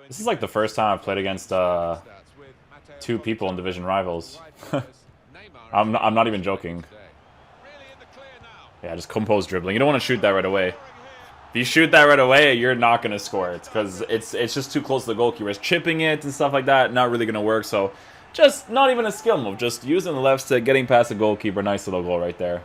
This is like the first time I've played against two people in division rivals. I'm not even joking. Yeah, just compose dribbling. You don't want to shoot that right away. If you shoot that right away, you're not going to score it because it's just too close to the goalkeeper. It's chipping it and stuff like that, not really going to work. So just not even a skill move. Just using the left stick, getting past the goalkeeper. Nice little goal right there.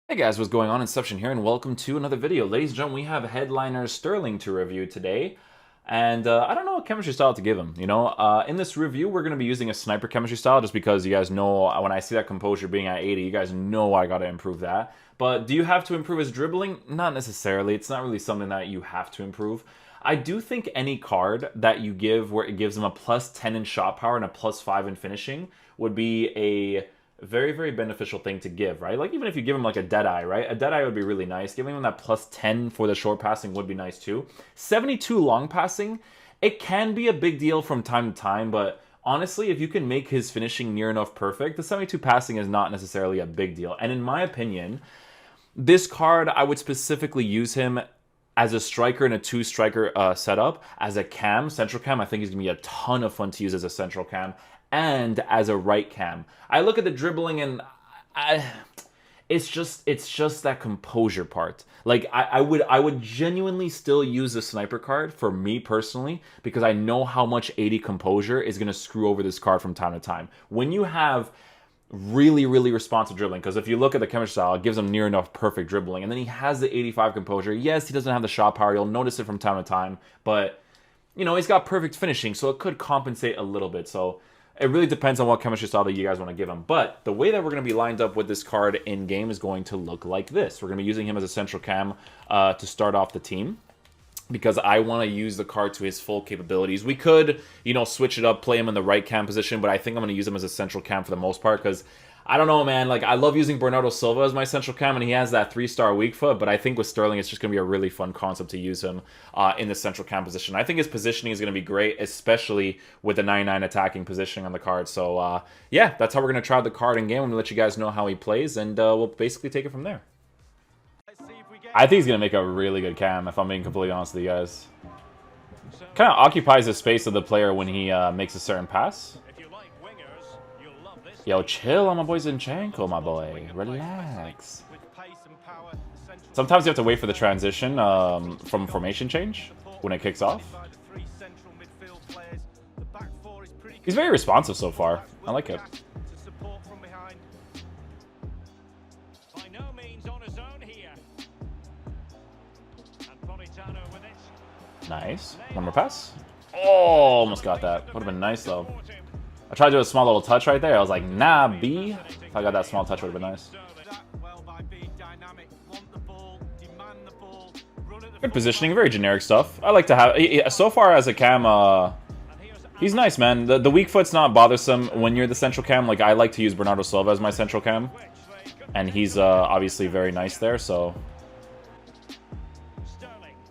Hey guys, what's going on? Inception here, and welcome to another video. Ladies and gentlemen, we have headliner Sterling to review today. And I don't know what chemistry style to give him, you know? In this review, we're going to be using a sniper chemistry style just because you guys know when I see that composure being at 80, you guys know I got to improve that. But do you have to improve his dribbling? Not necessarily. It's not really something that you have to improve. I do think any card that you give where it gives him a plus 10 in shot power and a plus 5 in finishing would be a very, very beneficial thing to give, right? Like, even if you give him like a Deadeye, right? A Deadeye would be really nice. Giving him that plus 10 for the short passing would be nice too. 72 long passing, it can be a big deal from time to time, but honestly, if you can make his finishing near enough perfect, the 72 passing is not necessarily a big deal. And in my opinion, this card, I would specifically use him as a striker in a two-striker setup. As a cam, central cam, I think he's going to be a ton of fun to use as a central cam. And as a right cam. I look at the dribbling and it's just that composure part. Like I would genuinely still use the sniper card for me personally because I know how much 80 composure is going to screw over this card from time to time. When you have really, really responsive dribbling, because if you look at the chemistry style, it gives him near enough perfect dribbling, and then he has the 85 composure. Yes, he doesn't have the shot power. You'll notice it from time to time, but you know, he's got perfect finishing, so it could compensate a little bit. So it really depends on what chemistry style that you guys want to give him. But the way that we're going to be lined up with this card in-game is going to look like this. We're going to be using him as a central cam to start off the team because I want to use the card to his full capabilities. We could, you know, switch it up, play him in the right cam position, but I think I'm going to use him as a central cam for the most part because I don't know, man. Like, I love using Bernardo Silva as my central cam, and he has that 3-star weak foot, but I think with Sterling, it's just going to be a really fun concept to use him in the central cam position. I think his positioning is going to be great, especially with the 99 attacking positioning on the card. So, yeah, that's how we're going to try the card in game. I'm going to let you guys know how he plays, and we'll basically take it from there. I think he's going to make a really good cam, if I'm being completely honest with you guys. Kind of occupies the space of the player when he makes a certain pass. Yo, chill on my boy Zinchenko, my boy. Relax. Sometimes you have to wait for the transition from formation change when it kicks off. He's very responsive so far. I like it. Nice. One more pass. Oh, almost got that. Would have been nice, though. I tried to do a small little touch right there. I was like, nah, B. If I got that small touch, would have been nice. Good positioning, very generic stuff. I like to have... So far as a cam, he's nice, man. The weak foot's not bothersome when you're the central cam. Like, I like to use Bernardo Silva as my central cam. And he's obviously very nice there, so...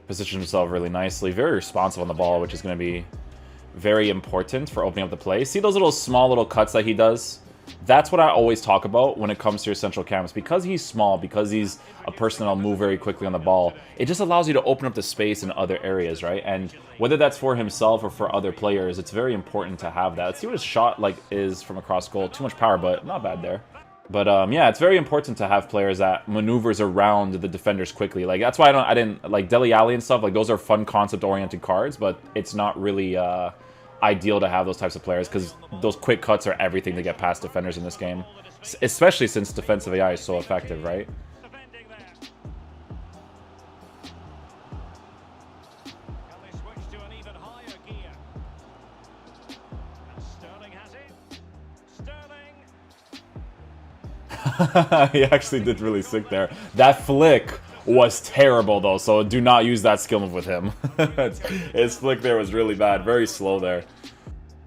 Positions himself really nicely. Very responsive on the ball, which is going to be very important for opening up the play. See those small little cuts that he does? That's what I always talk about when it comes to your central cams. Because he's small, because he's a person that'll move very quickly on the ball, it just allows you to open up the space in other areas, right? And whether that's for himself or for other players, it's very important to have that. Let's see what his shot is from across goal. Too much power, but not bad there. But yeah, it's very important to have players that maneuvers around the defenders quickly. Like, that's why I didn't like Dele Alli and stuff. Like, those are fun concept-oriented cards, but it's not really ideal to have those types of players because those quick cuts are everything to get past defenders in this game, especially since defensive AI is so effective, right? He actually did really sick there. That flick was terrible, though, so do not use that skill move with him. His flick there was really bad. Very slow there.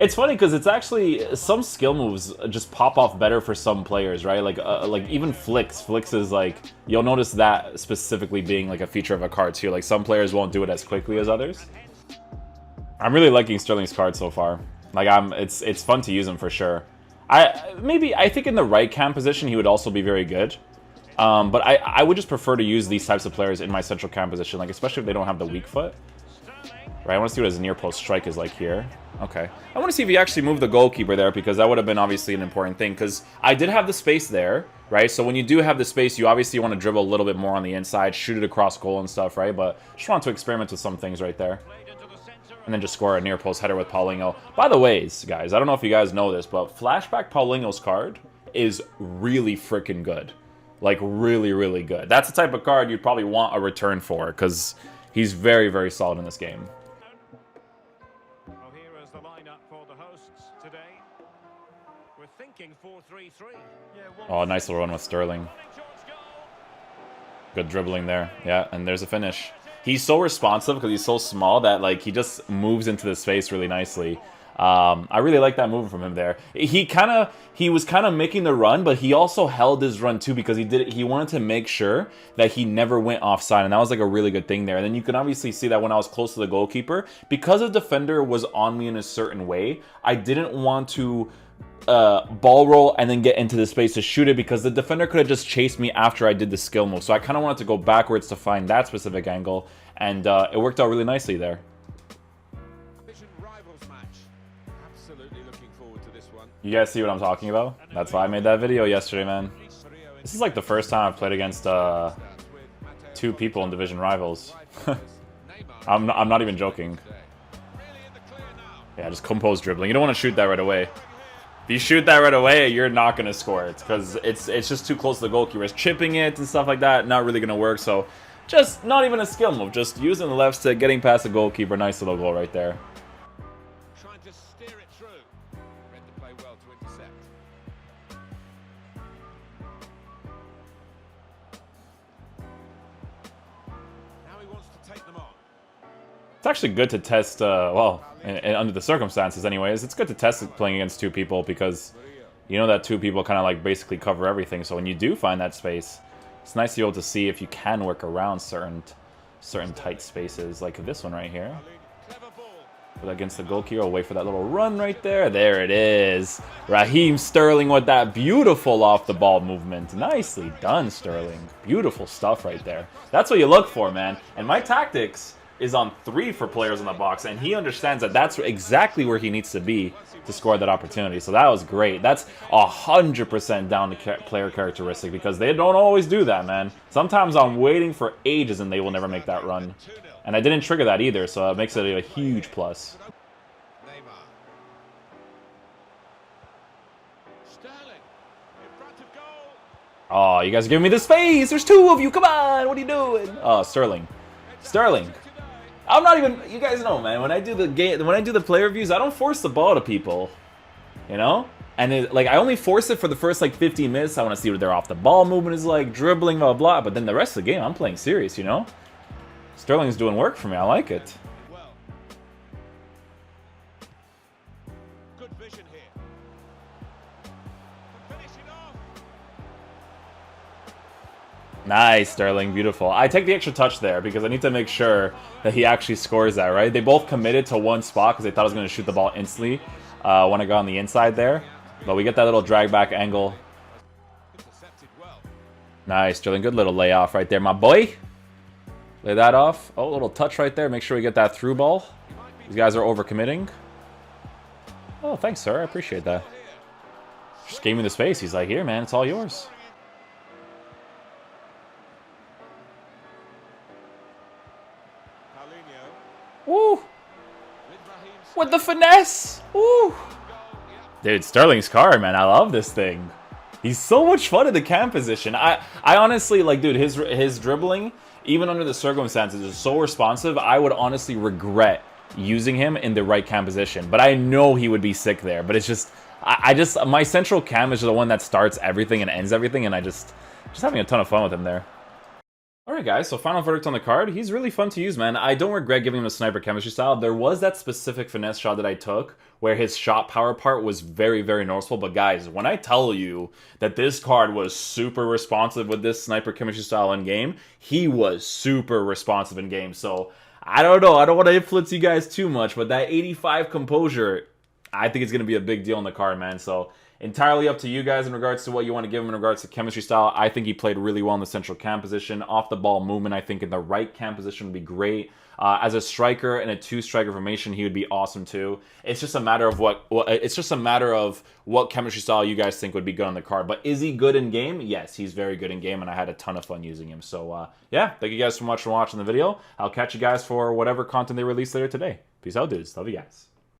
It's funny because it's actually... Some skill moves just pop off better for some players, right? Like even flicks. Flicks is like... You'll notice that specifically being like a feature of a card, too. Like, some players won't do it as quickly as others. I'm really liking Sterling's card so far. Like, it's fun to use him for sure. I think in the right cam position he would also be very good, but I would just prefer to use these types of players in my central cam position, like especially if they don't have the weak foot. Right, I want to see what his near post strike is like here. Okay. I want to see if he actually moved the goalkeeper there, because that would have been obviously an important thing, because I did have the space there, right? So when you do have the space, you obviously want to dribble a little bit more on the inside, shoot it across goal and stuff, right? But just want to experiment with some things right there. And then just score a near post header with Paulinho. By the way, guys, I don't know if you guys know this, but Flashback Paulinho's card is really freaking good. Like, really, really good. That's the type of card you'd probably want a return for, because he's very, very solid in this game. Oh, nice little run with Sterling. Good dribbling there. Yeah, and there's a finish. He's so responsive because he's so small that, like, he just moves into the space really nicely. I really like that move from him there. He was kind of making the run, but he also held his run too, because he wanted to make sure that he never went offside, and that was like a really good thing there. And then you can obviously see that when I was close to the goalkeeper, because the defender was on me in a certain way, I didn't want to ball roll and then get into the space to shoot it, because the defender could have just chased me after I did the skill move. So I kind of wanted to go backwards to find that specific angle, and it worked out really nicely there. You guys see what I'm talking about? That's why I made that video yesterday, man. This is like the first time I've played against two people in division rivals. I'm not even joking. Yeah, just compose dribbling. You don't want to shoot that right away. If you shoot that right away, you're not going to score it, because it's just too close to the goalkeeper. Chipping it and stuff like that, not really going to work. So just not even a skill move. Just using the left stick, getting past the goalkeeper. Nice little goal right there. Trying to steer it through. Read the play well to intercept. Now he wants to take them on. It's actually good to test, well, and under the circumstances anyways, it's good to test it playing against two people, because you know that two people kind of like basically cover everything. So when you do find that space, it's nice to be able to see if you can work around certain tight spaces, like this one right here. But against the goalkeeper, I'll wait for that little run right there. There it is. Raheem Sterling with that beautiful off-the-ball movement. Nicely done, Sterling. Beautiful stuff right there. That's what you look for, man. And my tactics is on 3 for players in the box, and he understands that that's exactly where he needs to be to score that opportunity. So that was great. That's 100% down to player characteristic, because they don't always do that, man. Sometimes I'm waiting for ages and they will never make that run. And I didn't trigger that either, so it makes it a huge plus. Oh, you guys are giving me the space. There's 2 of you. Come on. What are you doing? Oh, Sterling. Sterling. I'm not even, you guys know, man, when I do the play reviews, I don't force the ball to people, you know? And like, I only force it for the first like 15 minutes. I want to see what their off the ball movement is like, dribbling, blah, blah, but then the rest of the game, I'm playing serious, you know? Sterling's doing work for me. I like it. Good vision here. Nice, Sterling. Beautiful. I take the extra touch there because I need to make sure that he actually scores that, right? They both committed to one spot because they thought I was going to shoot the ball instantly when I got on the inside there. But we get that little drag back angle. Nice, Sterling. Good little layoff right there, my boy. Lay that off. Oh, a little touch right there. Make sure we get that through ball. These guys are overcommitting. Oh, thanks, sir. I appreciate that. Just gave me the space. He's like, here, man, it's all yours. Woo! With the finesse! Woo! Dude, Sterling's card, man. I love this thing. He's so much fun in the cam position. I honestly, like, dude, his dribbling, even under the circumstances, is so responsive. I would honestly regret using him in the right cam position. But I know he would be sick there. But it's just, my central cam is the one that starts everything and ends everything. And just having a ton of fun with him there. Alright guys, so final verdict on the card. He's really fun to use, man. I don't regret giving him a sniper chemistry style. There was that specific finesse shot that I took where his shot power part was very, very noticeable. But guys, when I tell you that this card was super responsive with this sniper chemistry style in game, he was super responsive in game. So, I don't know. I don't want to influence you guys too much, but that 85 composure, I think it's going to be a big deal in the card, man. So, entirely up to you guys in regards to what you want to give him in regards to chemistry style. I think he played really well in the central cam position. Off the ball movement, I think in the right cam position would be great. As a striker in a 2-striker formation, he would be awesome too. It's just a matter of what chemistry style you guys think would be good on the card. But is he good in game? Yes, he's very good in game, and I had a ton of fun using him. So yeah, thank you guys so much for watching the video. I'll catch you guys for whatever content they release later today. Peace out, dudes. Love you guys.